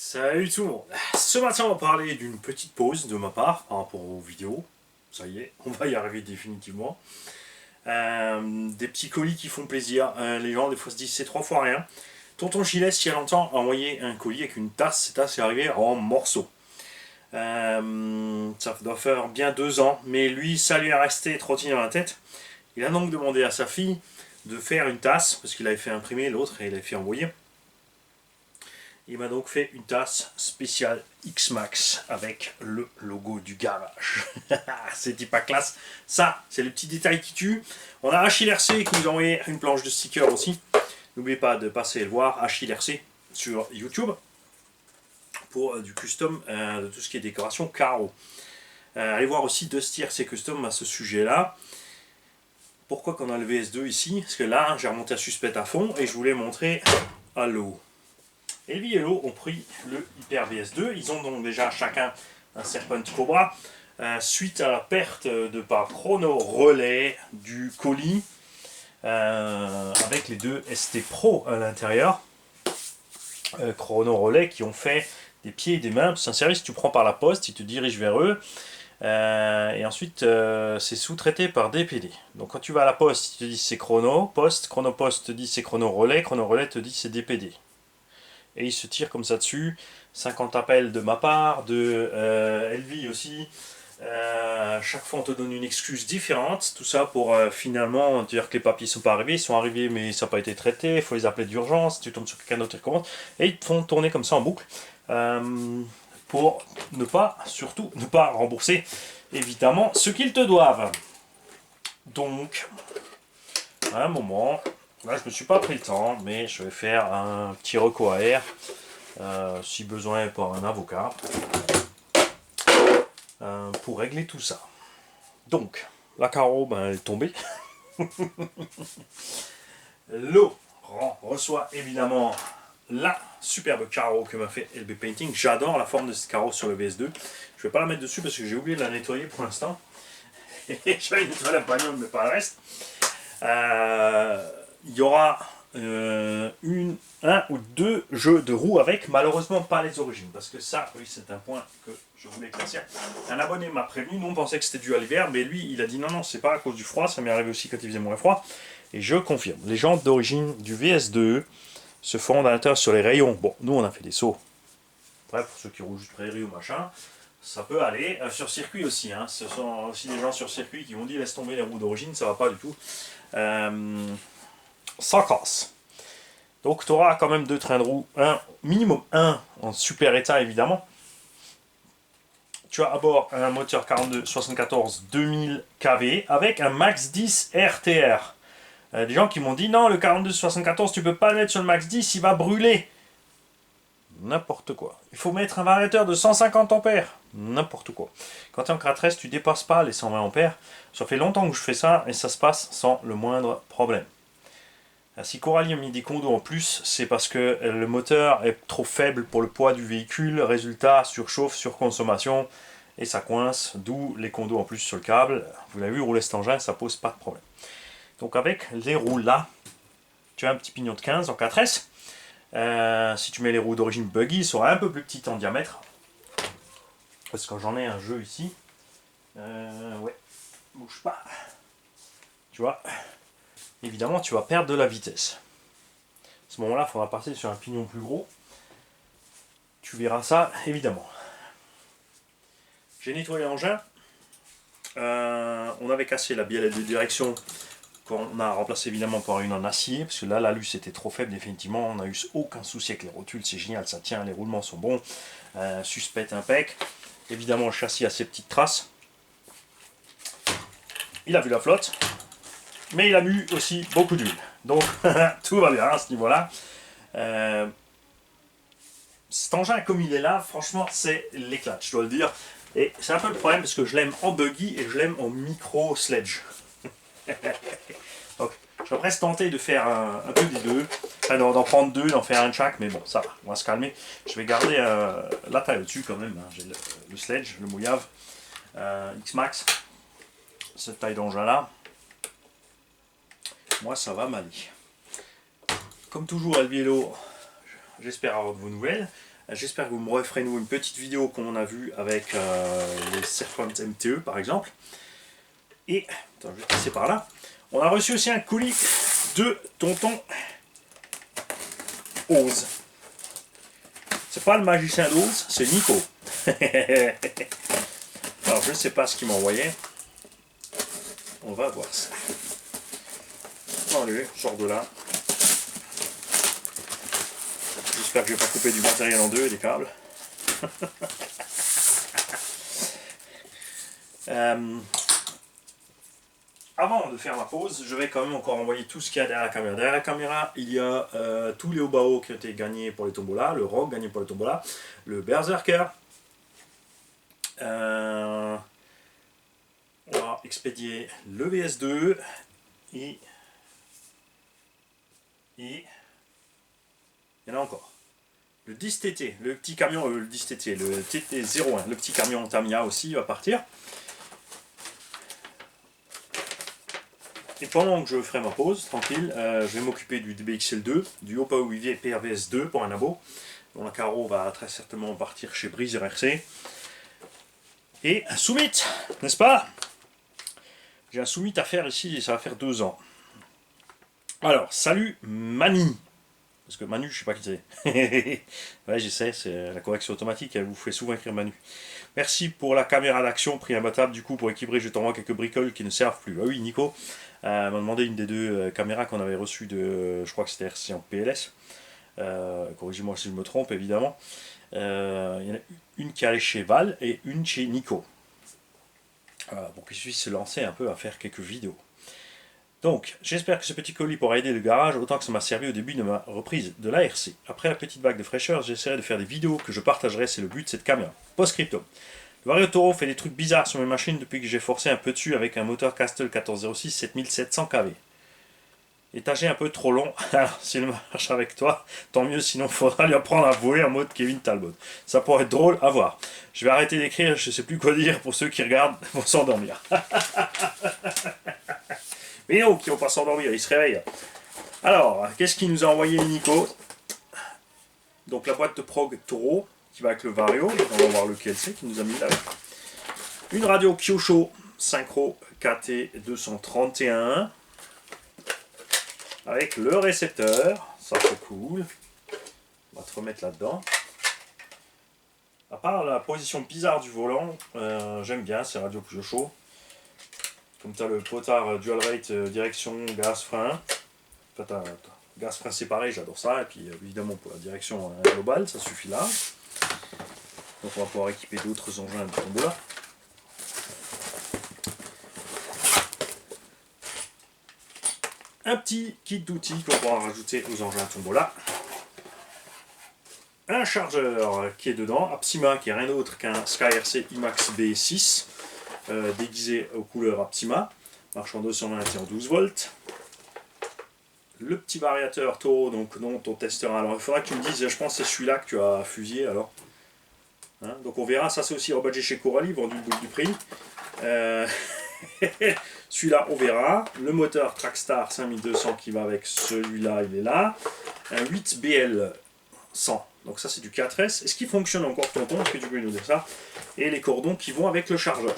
Salut tout le monde. Ce matin, on va parler d'une petite pause de ma part par rapport aux vidéos. Ça y est, on va y arriver définitivement. Des petits colis qui font plaisir. Les gens, des fois, se disent c'est 3 fois rien. Tonton Gilles, il y a longtemps, a envoyé un colis avec une tasse. Cette tasse est arrivée en morceaux. Ça doit faire bien 2 ans. Mais lui, ça lui est resté trottiné dans la tête. Il a donc demandé à sa fille de faire une tasse, parce qu'il avait fait imprimer l'autre et il avait fait envoyer. Il m'a donc fait une tasse spéciale X-Max avec le logo du garage. C'est pas classe. Ça, c'est le petit détail qui tue. On a Achille RC qui nous a envoyé une planche de stickers aussi. N'oubliez pas de passer le voir, Achille RC sur YouTube pour du custom de tout ce qui est décoration carreau. Allez voir aussi Dusty RC Custom à ce sujet-là. Pourquoi qu'on a le VS2 ici? Parce que là, j'ai remonté à Suspect à fond et je voulais montrer à l'eau. Elvi et Hello ont pris le Hyper VS2. Ils ont donc déjà chacun un Serpent Cobra. Suite à la perte de par chrono relais du colis avec les deux ST Pro à l'intérieur. Chrono relais qui ont fait des pieds et des mains. C'est un service que tu prends par la poste, ils te dirigent vers eux. Et ensuite c'est sous-traité par DPD. Donc quand tu vas à la poste, ils te disent c'est chrono poste te dit c'est chrono relais te dit c'est DPD. Et ils se tirent comme ça dessus. 50 appels de ma part, de Elvi aussi. Chaque fois on te donne une excuse différente. Tout ça pour finalement dire que les papiers sont pas arrivés. Ils sont arrivés mais ça n'a pas été traité. Il faut les appeler d'urgence. Tu tombes sur quelqu'un d'autre qui recommence. Et ils te font tourner comme ça en boucle. Pour surtout ne pas rembourser évidemment ce qu'ils te doivent. Donc, à un moment... Là, je me suis pas pris le temps, mais je vais faire un petit recours à R, si besoin par un avocat, pour régler tout ça. Donc, la carreau, elle est tombée. Laurent reçoit évidemment la superbe carreau que m'a fait LB Painting. J'adore la forme de cette carreau sur le VS2. Je vais pas la mettre dessus parce que j'ai oublié de la nettoyer pour l'instant. Je vais nettoyer la bagnole, mais pas le reste. Il y aura un ou deux jeux de roues avec, malheureusement pas les origines, parce que ça, oui, c'est un point que je voulais éclaircir. Un abonné m'a prévenu, nous on pensait que c'était dû à l'hiver, mais lui il a dit non, c'est pas à cause du froid, ça m'est arrivé aussi quand il faisait moins froid, et je confirme, les jantes d'origine du VS2 se font à l'intérieur sur les rayons. Bon, nous on a fait des sauts, bref, pour ceux qui roulent juste prairie ou machin, ça peut aller, sur circuit aussi, hein. Ce sont aussi des gens sur circuit qui m'ont dit laisse tomber les roues d'origine, ça va pas du tout. Sans casse. Donc tu auras quand même 2 trains de roue, minimum un en super état évidemment. Tu as à bord un moteur 42-74 2000 kV avec un Max 10 RTR. Des gens qui m'ont dit non, le 42-74 tu peux pas le mettre sur le Max 10, il va brûler. N'importe quoi. Il faut mettre un variateur de 150 ampères. N'importe quoi. Quand tu es en 4S, tu dépasses pas les 120 ampères. Ça fait longtemps que je fais ça et ça se passe sans le moindre problème. Si Coralie a mis des condos en plus, c'est parce que le moteur est trop faible pour le poids du véhicule. Résultat, surchauffe, surconsommation et ça coince. D'où les condos en plus sur le câble. Vous l'avez vu, rouler cet engin, ça pose pas de problème. Donc avec les roues là, tu as un petit pignon de 15 en 4S. Si tu mets les roues d'origine buggy, ils seront un peu plus petites en diamètre. Parce que j'en ai un jeu ici. Ouais, bouge pas. Tu vois, évidemment, tu vas perdre de la vitesse. À ce moment-là, il faudra passer sur un pignon plus gros. Tu verras ça, évidemment. J'ai nettoyé l'engin. On avait cassé la biellette de direction qu'on a remplacé évidemment par une en acier, parce que là la luce était trop faible définitivement, on n'a eu aucun souci avec les rotules, c'est génial, ça tient, les roulements sont bons, Suspect impec, évidemment le châssis a ses petites traces, il a vu la flotte, mais il a bu aussi beaucoup d'huile, donc tout va bien à ce niveau-là. Cet engin comme il est là, franchement c'est l'éclat, je dois le dire, et c'est un peu le problème parce que je l'aime en buggy et je l'aime en micro sledge. Donc, je vais presque tenter de faire un peu des deux, enfin, d'en prendre 2, d'en faire un de chaque, mais bon, ça va, on va se calmer. Je vais garder la taille au-dessus quand même, hein. J'ai le sledge, le mouillave, X-Max, cette taille d'engin là. Moi, ça va m'aller. Comme toujours, Albiello, j'espère avoir de vos nouvelles. J'espère que vous me referez une petite vidéo comme on a vu avec les Serpent MTE par exemple. Et, attends, je vais passer par là. On a reçu aussi un colis de Tonton Oz. C'est pas le magicien d'Oz, c'est Nico. Alors je ne sais pas ce qu'il m'a envoyé. On va voir ça. Allez, je sors de là. J'espère que je ne vais pas couper du matériel en deux et des câbles. Avant de faire ma pause, je vais quand même encore envoyer tout ce qu'il y a derrière la caméra. Derrière la caméra, il y a tous les Obao qui ont été gagnés pour les tombolas, le Rogue gagné pour les tombolas, le Berserker. On va expédier le VS2 et il y en a encore. Le 10TT, le petit camion, le 10TT, le TT01, le petit camion Tamiya aussi va partir. Et pendant que je ferai ma pause, tranquille, je vais m'occuper du DBXL2, du Opao PRVS2 pour un abo, dont la carreau va très certainement partir chez Breeze RRC. Et un Summit, n'est-ce pas? J'ai un Summit à faire ici et ça va faire 2 ans. Alors, salut Mani. Parce que Manu, je sais pas qui c'est. Ouais, je sais, c'est la correction automatique, elle vous fait souvent écrire Manu. Merci pour la caméra d'action, prix imbattable. Du coup, pour équilibrer, je t'envoie quelques bricoles qui ne servent plus. Ah oui, Nico m'a demandé une des deux caméras qu'on avait reçues de, je crois que c'était RC en PLS. Corrigez-moi si je me trompe, évidemment. Il y en a une qui allait chez Val et une chez Nico. Pour qu'il puisse se lancer un peu à faire quelques vidéos. Donc, j'espère que ce petit colis pourra aider le garage autant que ça m'a servi au début de ma reprise de l'ARC. Après la petite vague de fraîcheur, j'essaierai de faire des vidéos que je partagerai, c'est le but de cette caméra. Post-scriptum. Le Vario Toro fait des trucs bizarres sur mes machines depuis que j'ai forcé un peu dessus avec un moteur Castle 1406 7700 kV. Étagé un peu trop long, alors s'il marche avec toi, tant mieux, sinon il faudra lui apprendre à voler en mode Kevin Talbot. Ça pourrait être drôle à voir. Je vais arrêter d'écrire, je sais plus quoi dire pour ceux qui regardent pour s'endormir. Mais non, qui vont pas s'endormir, ils se réveillent. Alors, qu'est-ce qu'il nous a envoyé Nico? Donc la boîte de prog Toro, qui va avec le Vario, on va voir lequel c'est qui nous a mis là. Une radio Kyosho Synchro KT 231 avec le récepteur, ça c'est cool. On va te remettre là-dedans. À part la position bizarre du volant, j'aime bien ces radios Kyosho. Comme tu as le potard dual rate direction gaz frein. Enfin, tu as gaz frein séparé, j'adore ça. Et puis évidemment pour la direction globale, ça suffit là. Donc on va pouvoir équiper d'autres engins de tombola. Un petit kit d'outils qu'on pourra rajouter aux engins tombola. Un chargeur qui est dedans, Apsima qui est rien d'autre qu'un SkyRC IMAX B6 déguisé aux couleurs Apsima, marche en 220 et en 12 volts. Le petit variateur Toro, donc dont on testera. Alors il faudra que tu me dises, je pense que c'est celui-là que tu as fusillé alors. Hein, donc on verra, ça c'est aussi rebadgé chez Coralie, vendu le double du prix. Celui-là on verra. Le moteur Trackstar 5200 qui va avec celui-là, il est là. Un 8BL 100. Donc ça c'est du 4S. Est-ce qu'il fonctionne encore tonton? Est-ce que tu peux nous dire ça? Et les cordons qui vont avec le chargeur.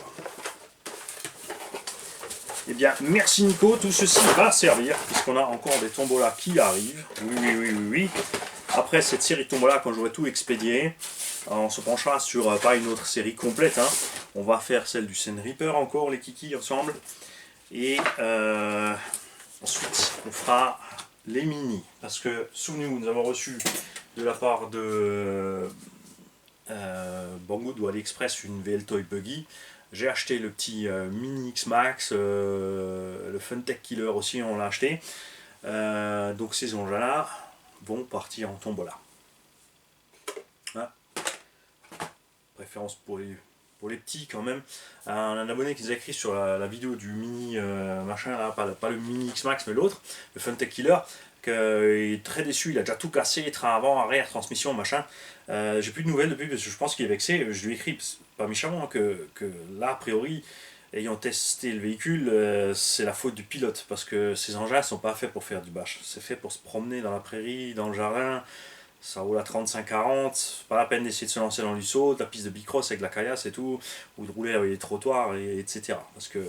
Eh bien merci Nico, tout ceci va servir puisqu'on a encore des tombolas qui arrivent. Oui. Après cette série de tombolas, quand j'aurai tout expédié, on se penchera sur pas une autre série complète. Hein. On va faire celle du Sen Reaper encore, les kikis ensemble. Et ensuite on fera les mini. Parce que souvenez-vous, nous avons reçu de la part de Banggood ou AliExpress une VL Toy Buggy. J'ai acheté le petit Mini X-Max, le Funtech Killer aussi on l'a acheté. Donc ces engins-là vont partir en tombola. Hein, préférence pour les petits quand même. Un abonné qui nous a écrit sur la vidéo du Mini machin, là, pas le Mini X-Max mais l'autre, le Funtech Killer, qu'il est très déçu, il a déjà tout cassé, train avant, arrière, transmission, machin. J'ai plus de nouvelles depuis parce que je pense qu'il est vexé. Je lui ai écrit, pas méchamment, que là, a priori, ayant testé le véhicule, c'est la faute du pilote parce que ces engins ne sont pas faits pour faire du bâche. C'est fait pour se promener dans la prairie, dans le jardin. Ça roule à 35-40, pas la peine d'essayer de se lancer dans du saut, de la piste de bicross avec de la caillasse et tout, ou de rouler avec les trottoirs, etc. Parce que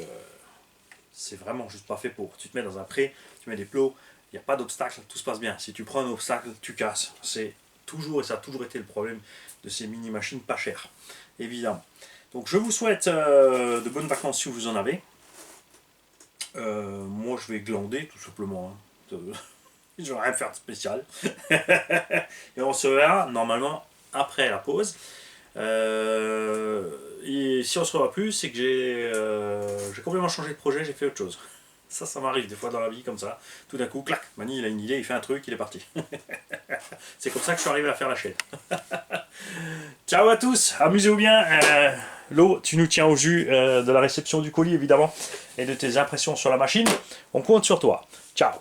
c'est vraiment juste pas fait pour. Tu te mets dans un pré, tu mets des plots, il n'y a pas d'obstacle, tout se passe bien. Si tu prends un obstacle, tu casses. C'est toujours, et ça a toujours été le problème de ces mini-machines pas chères, évidemment. Donc je vous souhaite de bonnes vacances si vous en avez. Moi je vais glander tout simplement. Hein. Je vais rien faire de spécial. Et on se verra normalement après la pause. Et si on se revoit plus, c'est que j'ai complètement changé de projet, j'ai fait autre chose. Ça m'arrive des fois dans la vie comme ça. Tout d'un coup, clac, Mani il a une idée, il fait un truc, il est parti. C'est comme ça que je suis arrivé à faire la chaîne. Ciao à tous, amusez-vous bien. Lo, tu nous tiens au jus de la réception du colis évidemment et de tes impressions sur la machine. On compte sur toi. Ciao.